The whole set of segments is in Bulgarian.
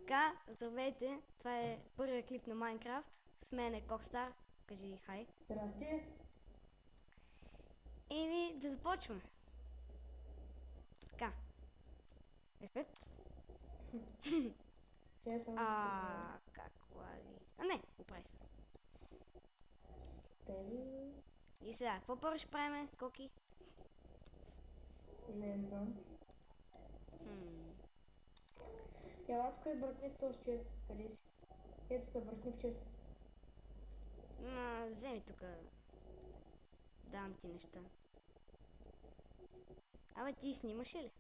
Така, здравейте, това е първият клип на Майнкрафт. С мен е Кокстар. Кажи хай. Здрасти. Еми, да започваме. Така. Ефект. Че съм Как лаги? А, не, оправи се. Тели. И сега, какво първо ще правим, Коки? Не знам. Ела тук и бръкни в този чест. Къде си? Ето се бръкни в чест. Вземи тук. Давам ти неща. Абе, ти снимаш ли?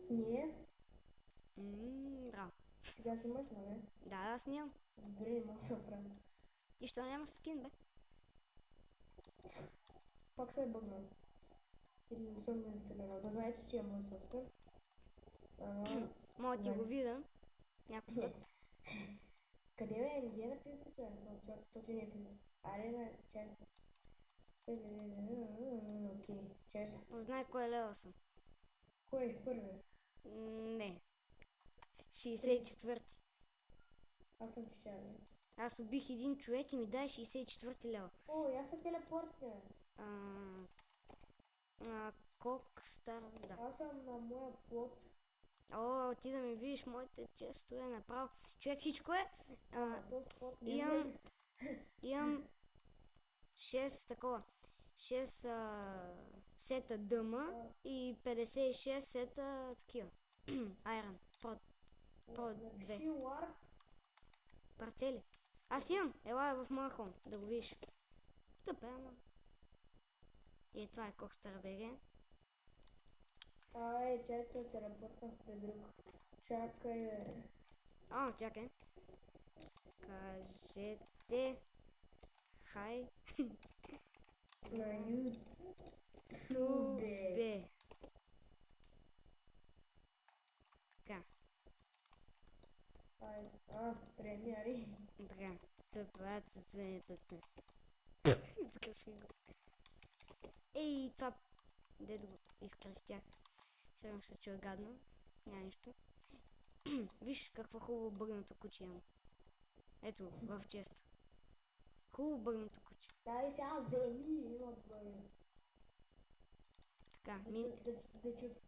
Не. Браво. Сега снимаш, нали? Да, снимам. Добре, не мога да се оправя. Ти що нямаш скин, бе? Пак се е бъгнал. Или не съм го инсталирал. Да знаете, че има собствен. Мога ти го видя. Някой път. Къде бе? Не ги е напил пица? То ти не е пил. Аре, бе, чакай. Окей, чакай се. Познай кой левел съм. Кой е първи? Не. 64-ти. Аз съм 14. Аз убих един човек и ми дай 64-ти лева. О, аз се телепортня. Кокстар, да. Аз съм на моя плот. О, ти да ми видиш моите честове направо. Човек, всичко е. Този плот не Имам 6 такова. 6 сета дъма и 56 сета такива. Айрон. Про 2. Шилар. Парцели. Аз имам. Ела в моя хом, да го видиш. Тъпе, ама. И това е Кокстар БГ. Ай, чакай се телепортнах при друг. Чакай, бе. Чакай. Кажете хай На YouTube. Така. Ай, премиери. Така. Това се пътне. Скаши го. Ей, това... Дето го изкръщях. Сега ще чуя гадно. Няма нищо. Виж какво хубаво бъгнато куче имам. Ето, в честа. Хубаво бъгнато куче. Дай сега вземи, има бъде. Така,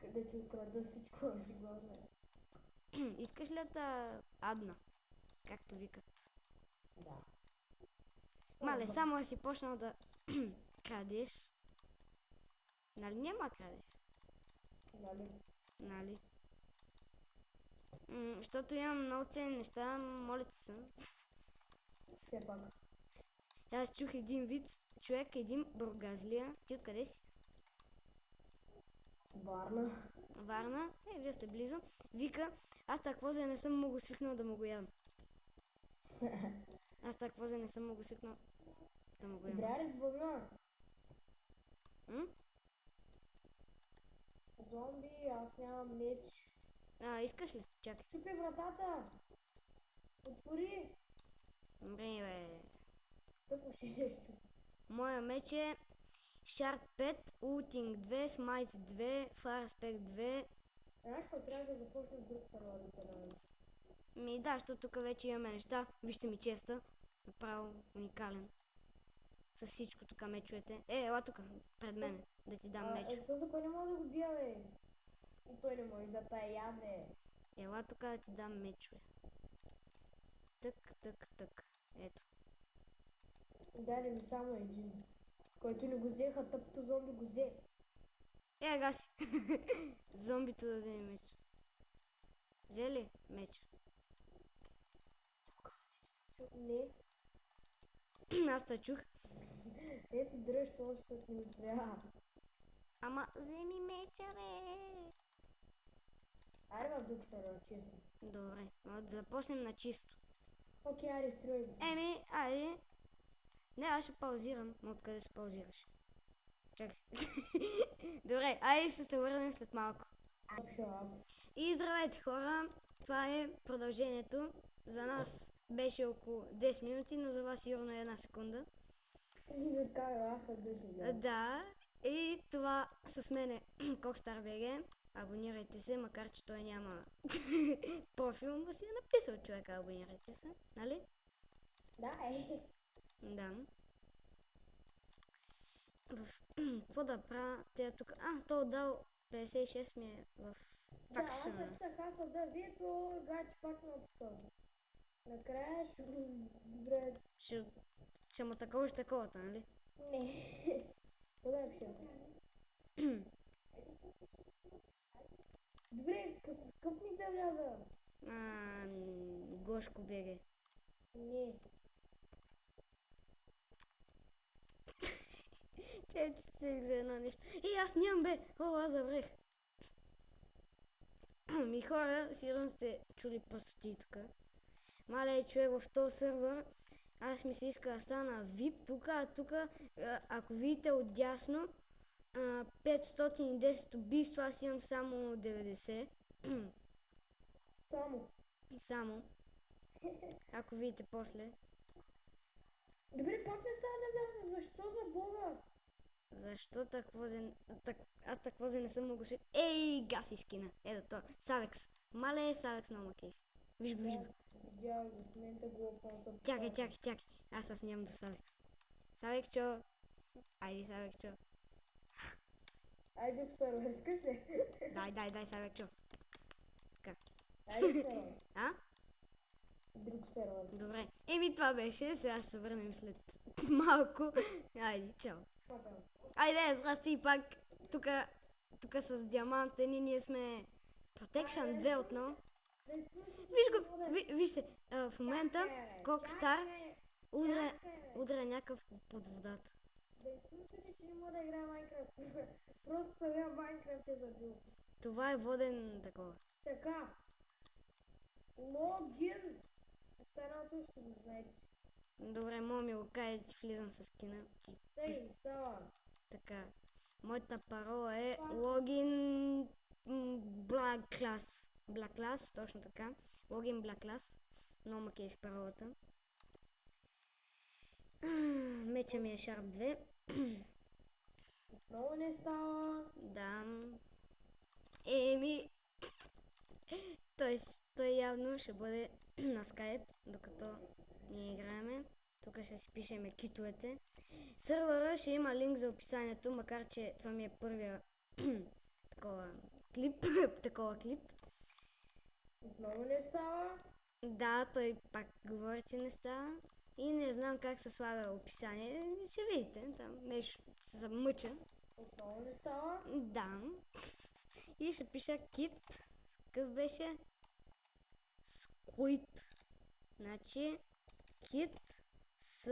Да ти украда всичко, да си го знае. Искаш ли да адна? Както викат. Да. Мале, само да си почнал да крадеш. Нали няма крадеш? Нали? Защото имам много ценни неща, моля ти се. Все пак. Аз чух един вид, човек, един бургазлия. Ти откъде си? Варна. Варна. Вие сте близо. Вика, аз такво за не съм много свикнал да му го ядам. Аз такво за не съм много свикнал да му го ядам. Добре ли бъгна? Зомби, аз нямам меч. Искаш ли? Чакай. Чупи вратата! Отвори! Добре, бе. Тъпо ще нещо. Моя меч е Sharp 5, Ulting 2, Smite 2, Fire Aspect 2. Знаеш какво, трябва да започнем друг сервер да целяваме. Да, защото тук вече имаме неща. Вижте ми честа. Направо уникален. С всичко тук мечовете. Ела тук, пред мене, да ти дам меч. То за кой не мога да го бия, бе? И той не може да тая, бе. Ела тук да ти дам мечове. Тък. Ето. Даде ми само един. Който не го взеха, тъпто зомби го взе. Гаси. Зомбито да вземе меч. Взе ли меч? Не. Аз те чух. Ето дръж това, защото не ми трябва. Ама вземи меча, бе. Айде в друг сервер, честно. Добре, да започнем на чисто. Окей, айде, строй го. Айде. Не, аз ще паузирам. Но откъде се паузираш? Чакай. Добре, айде ще се върнем след малко. И здравейте, хора! Това е продължението. За нас беше около 10 минути, но за вас сигурно е 1 секунда. Да, и това с мен е Кокстар БГ. Абонирайте се, макар че той няма профил. филма си е написал човека, абонирайте се, нали? Да, Да. Какво да правя? Те тук. То дал 56 ми е в Да, аз факшена. написах аз да вие, то гач пак ме обстойва. Накрая ще го... Добре, Ще му таковаш таковата, нали? не. Куда ще? Добре, с какъв ник да вляза? Гошко беге. Не. Че се за едно нещо. Аз нямам бе! Аз забрех. Ми хора, сигурно сте чули пъстоти тук. Мале човек в този сървър. Аз ми се иска да стана VIP тук, ако видите отдясно, 510 убийства, аз имам само 90. Само. Ако видите после. Добре, пак не става да вляза. Защо за Бога? Защо аз таквозе не съм могъл свикнат. Гаси скина. Ето то. Савекс. Мале, Савекс много макей. Виж го. Видях го, в момента го опълням. Чакай. Аз нямам до Савекс. Савекчо. Айде, Савекчо. Айде, Ксарова, искаш ли? Дай, Савекчо. Айде, Ксарова. Друг сервер. Добре. Това беше. Сега ще се върнем след малко. Айде, чао. Айде, здрасти пак. Тук с диаманта ние сме Protection 2 отново. Виж го, вижте, в момента Кокстар удря някакъв под водата. Да изключвате, че не мога да играя Майнкрафт. Просто самия Майнкрафт е забил. Това е воден такова. Така. Логин. Останалото ще го знаете. Добре, мога ми го каже, че влизам с скина. Тъй, става. Така. Моята парола е логин Black Class. Black Class, точно така. Логин Black Class. Много ма кефи паролата. Меча ми е Sharp 2. Отново не става. Да. Той явно ще бъде на скайп, докато ние играеме. Тук ще си пишеме китовете. Сървъра ще има линк за описанието, макар че това ми е първия такова клип. Отново не става. Да, той пак говори, че не става. И не знам как се слага описание. Ще видите, там нещо се замъча. Отново не става. Да. И ще пиша кит. Какъв беше? Скуит. Значи кит с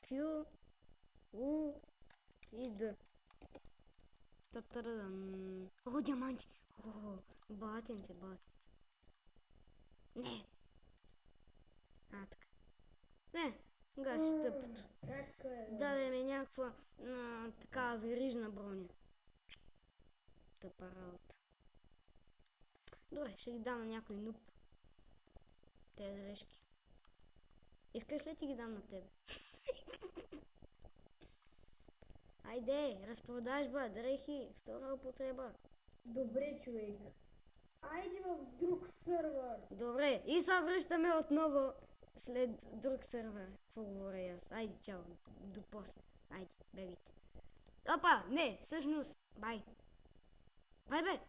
Q U и D. Татарадам. Диаманти. Батенце. Не. Така. Не. Гаси тъпото. Даде ми някаква такава верижна броня. Тъпа работа. Добре, ще ги дам на някой нуп. Тези дрежки. Искаш ли ти ги дам на тебе? Айде, разпродажба, дрехи, втора употреба. Добре, човек. Айде в друг сървър. Добре, и сега връщаме отново след друг сървър. Какво говоря и аз? Айде, чао, до после. Айде, бегайте. Опа, не, всъщност, бай. Бай, бе!